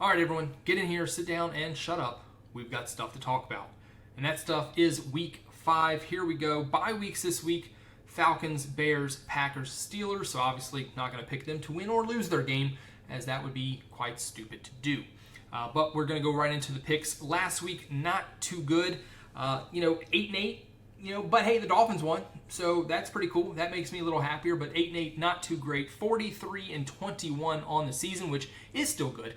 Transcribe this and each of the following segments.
All right, everyone, get in here, sit down, and shut up. We've got stuff to talk about. And that stuff is week 5. Here we go. Bye weeks this week. Falcons, Bears, Packers, Steelers. So obviously not going to pick them to win or lose their game, as that would be quite stupid to do. But we're going to go right into the picks. Last week, not too good. 8-8. But hey, the Dolphins won, so that's pretty cool. That makes me a little happier. But 8-8, not too great. 43-21 on the season, which is still good.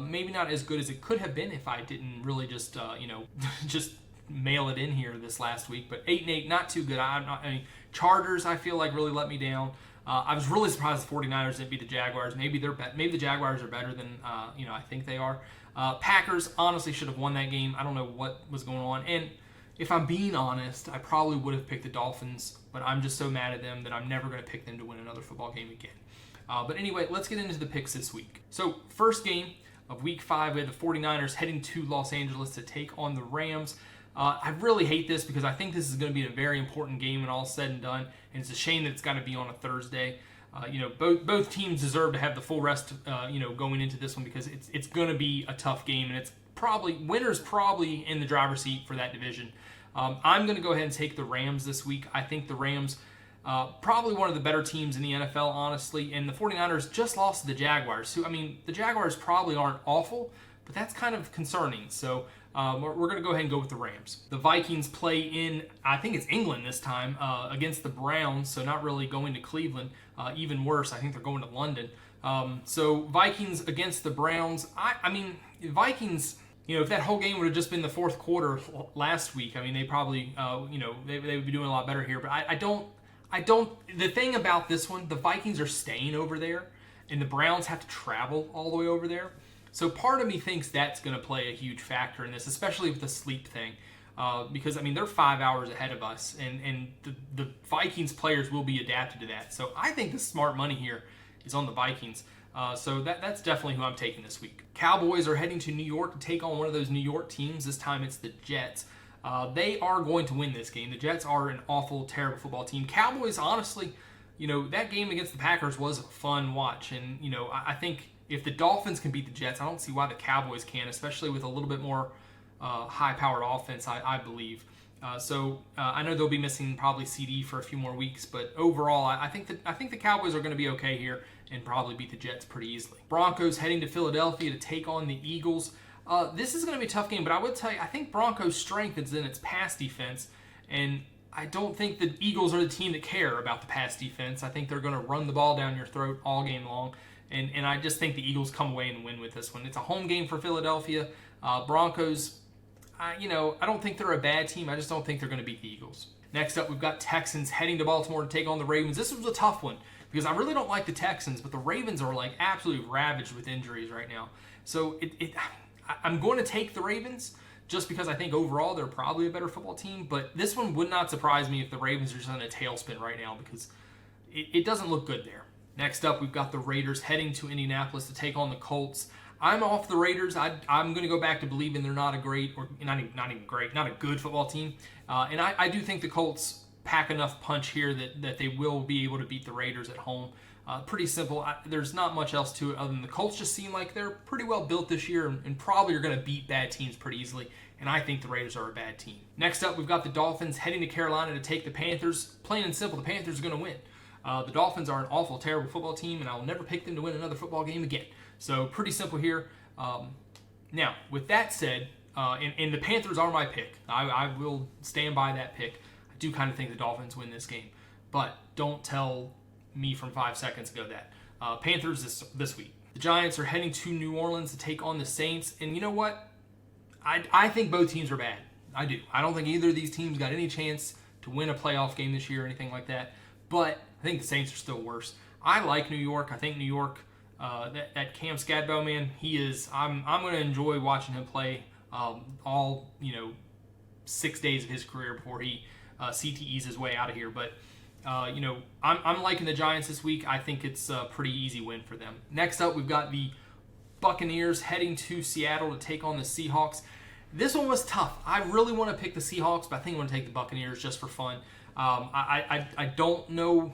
Maybe not as good as it could have been if I didn't really just just mail it in here this last week. But 8-8, not too good. Chargers, I feel like really let me down. I was really surprised the 49ers didn't beat the Jaguars. Maybe the Jaguars are better than I think they are. Packers honestly should have won that game. I don't know what was going on. And if I'm being honest, I probably would have picked the Dolphins, but I'm just so mad at them that I'm never going to pick them to win another football game again. But anyway, let's get into the picks this week. So first game of week 5, we had the 49ers heading to Los Angeles to take on the Rams. I really hate this because I think this is going to be a very important game when all said and done, and it's a shame that it's got to be on a Thursday. Both teams deserve to have the full rest, going into this one because it's going to be a tough game, and it's winner's probably in the driver's seat for that division. I'm going to go ahead and take the Rams this week. I think the Rams, probably one of the better teams in the NFL, honestly, and the 49ers just lost to the Jaguars. The Jaguars probably aren't awful, but that's kind of concerning. So we're going to go ahead and go with the Rams. The Vikings play in, I think it's England this time, against the Browns, so not really going to Cleveland. Even worse, I think they're going to London. So Vikings against the Browns. Vikings, if that whole game would have just been the fourth quarter last week, they probably, they would be doing a lot better here. But I don't. The thing about this one, the Vikings are staying over there, and the Browns have to travel all the way over there. So part of me thinks that's going to play a huge factor in this, especially with the sleep thing, because they're 5 hours ahead of us, and the Vikings players will be adapted to that. So I think the smart money here is on the Vikings. So that's definitely who I'm taking this week. Cowboys are heading to New York to take on one of those New York teams. This time it's the Jets. They are going to win this game. The Jets are an awful, terrible football team. Cowboys, honestly, that game against the Packers was a fun watch. And, I think if the Dolphins can beat the Jets, I don't see why the Cowboys can, especially with a little bit more high-powered offense, I believe. So I know they'll be missing probably CD for a few more weeks, but overall, I think the Cowboys are going to be okay here and probably beat the Jets pretty easily. Broncos heading to Philadelphia to take on the Eagles. This is going to be a tough game, but I would tell you, I think Broncos' strength is in its pass defense, and I don't think the Eagles are the team that care about the pass defense. I think they're going to run the ball down your throat all game long, and I just think the Eagles come away and win with this one. It's a home game for Philadelphia. Broncos, I don't think they're a bad team. I just don't think they're going to beat the Eagles. Next up, we've got Texans heading to Baltimore to take on the Ravens. This was a tough one because I really don't like the Texans, but the Ravens are absolutely ravaged with injuries right now. So I'm going to take the Ravens just because I think overall they're probably a better football team, but this one would not surprise me if the Ravens are just in a tailspin right now because it doesn't look good there. Next up, we've got the Raiders heading to Indianapolis to take on the Colts. I'm off the Raiders. I'm going to go back to believing they're not a great, or not even great, not a good football team. And I do think the Colts pack enough punch here that they will be able to beat the Raiders at home. Pretty simple. There's not much else to it other than the Colts just seem like they're pretty well built this year and probably are going to beat bad teams pretty easily. And I think the Raiders are a bad team. Next up, we've got the Dolphins heading to Carolina to take the Panthers. Plain and simple, the Panthers are going to win. The Dolphins are an awful, terrible football team, and I will never pick them to win another football game again. So pretty simple here. Now, with that said, and the Panthers are my pick. I will stand by that pick. I do kind of think the Dolphins win this game. But don't tell me from 5 seconds ago that. Panthers this week. The Giants are heading to New Orleans to take on the Saints. And you know what? I think both teams are bad. I do. I don't think either of these teams got any chance to win a playoff game this year or anything like that. But I think the Saints are still worse. I like New York. I think New York, that Cam Skadbo, man, he is. I'm going to enjoy watching him play all 6 days of his career before he CTEs his way out of here. But I'm liking the Giants this week. I think it's a pretty easy win for them. Next up, we've got the Buccaneers heading to Seattle to take on the Seahawks. This one was tough. I really want to pick the Seahawks, but I think I'm going to take the Buccaneers just for fun. I don't know.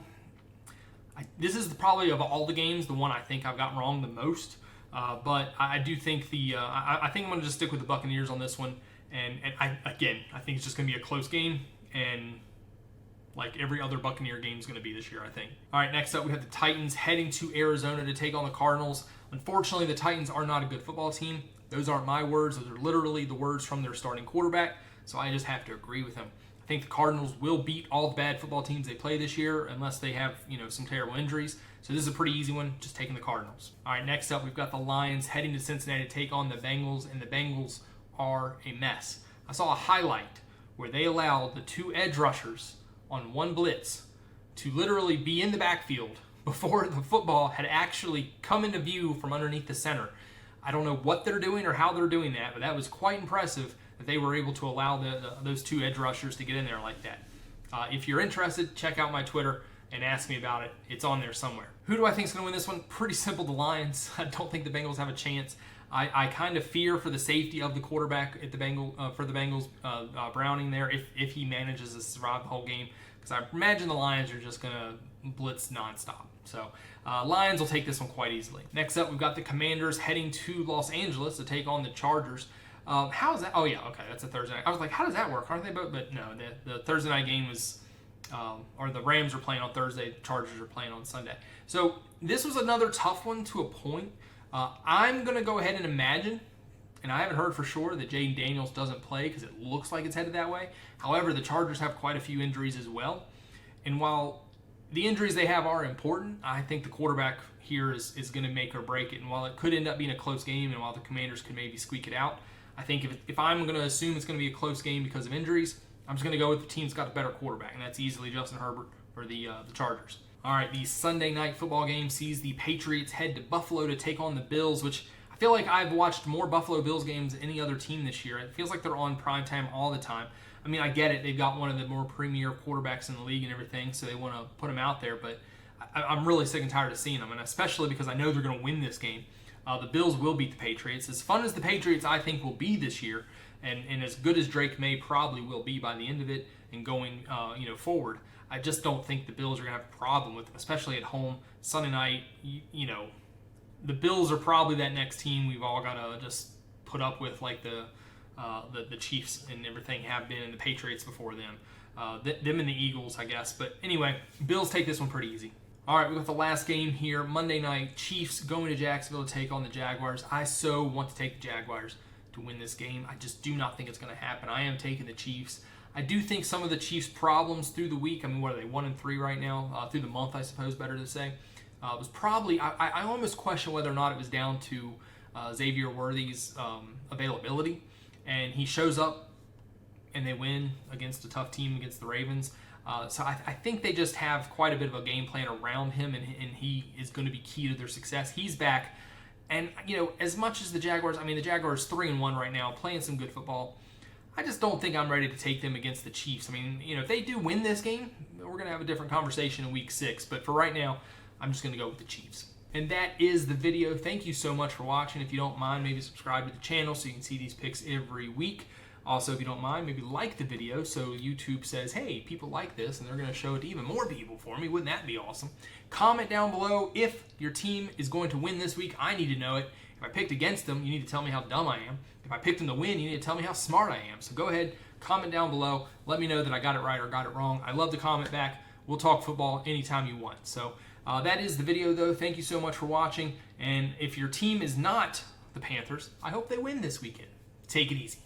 This is probably of all the games the one I think I've gotten wrong the most. But I do think I think I'm going to just stick with the Buccaneers on this one. And I think it's just going to be a close game, and like every other Buccaneer game is going to be this year, I think. All right, next up we have the Titans heading to Arizona to take on the Cardinals. Unfortunately, the Titans are not a good football team. Those aren't my words. Those are literally the words from their starting quarterback, so I just have to agree with him. I think the Cardinals will beat all the bad football teams they play this year unless they have, some terrible injuries. So this is a pretty easy one, just taking the Cardinals. All right, next up we've got the Lions heading to Cincinnati to take on the Bengals, and the Bengals are a mess. I saw a highlight where they allowed the 2 edge rushers on one blitz to literally be in the backfield before the football had actually come into view from underneath the center. I don't know what they're doing or how they're doing that, but that was quite impressive that they were able to allow those 2 edge rushers to get in there like that. If you're interested, check out my Twitter and ask me about it. It's on there somewhere. Who do I think is going to win this one? Pretty simple, the Lions. I don't think the Bengals have a chance. I kind of fear for the safety of the quarterback at the Bengals, Browning there, if he manages to survive the whole game, because I imagine the Lions are just going to blitz nonstop. So Lions will take this one quite easily. Next up, we've got the Commanders heading to Los Angeles to take on the Chargers. How is that? Oh, yeah, okay, that's a Thursday night. I was like, how does that work? Aren't they both? But no, the Thursday night game was, or the Rams were playing on Thursday, the Chargers are playing on Sunday. So this was another tough one to a point. I'm going to go ahead and imagine, and I haven't heard for sure, that Jaden Daniels doesn't play because it looks like it's headed that way. However, the Chargers have quite a few injuries as well. And while the injuries they have are important, I think the quarterback here is going to make or break it. And while it could end up being a close game, and while the Commanders could maybe squeak it out, I think if I'm going to assume it's going to be a close game because of injuries, I'm just going to go with the team that's got the better quarterback, and that's easily Justin Herbert or the Chargers. All right, the Sunday night football game sees the Patriots head to Buffalo to take on the Bills, which I feel like I've watched more Buffalo Bills games than any other team this year. It feels like they're on primetime all the time. I mean, I get it. They've got one of the more premier quarterbacks in the league and everything, so they want to put him out there. But I'm really sick and tired of seeing them, and especially because I know they're going to win this game. The Bills will beat the Patriots. As fun as the Patriots, I think, will be this year, and as good as Drake May probably will be by the end of it and going forward, I just don't think the Bills are going to have a problem with them, especially at home. Sunday night, the Bills are probably that next team we've all got to just put up with, like the Chiefs and everything have been, and the Patriots before them. Them and the Eagles, I guess. But anyway, Bills take this one pretty easy. All right, we got the last game here. Monday night, Chiefs going to Jacksonville to take on the Jaguars. I so want to take the Jaguars to win this game. I just do not think it's going to happen. I am taking the Chiefs. I do think some of the Chiefs' problems through the week, I mean, what are they, 1-3 right now? Through the month, I suppose, better to say, was probably, I almost question whether or not it was down to Xavier Worthy's availability. And he shows up and they win against a tough team, against the Ravens. So I think they just have quite a bit of a game plan around him, and he is going to be key to their success. He's back. And, as much as the Jaguars, the Jaguars 3-1 right now, playing some good football, I just don't think I'm ready to take them against the Chiefs. If they do win this game, we're going to have a different conversation in week 6. But for right now, I'm just going to go with the Chiefs. And that is the video. Thank you so much for watching. If you don't mind, maybe subscribe to the channel so you can see these picks every week. Also, if you don't mind, maybe like the video so YouTube says, hey, people like this, and they're going to show it to even more people for me. Wouldn't that be awesome? Comment down below if your team is going to win this week. I need to know it. If I picked against them, you need to tell me how dumb I am. If I picked them to win, you need to tell me how smart I am. So go ahead, comment down below. Let me know that I got it right or got it wrong. I love to comment back. We'll talk football anytime you want. So that is the video, though. Thank you so much for watching. And if your team is not the Panthers, I hope they win this weekend. Take it easy.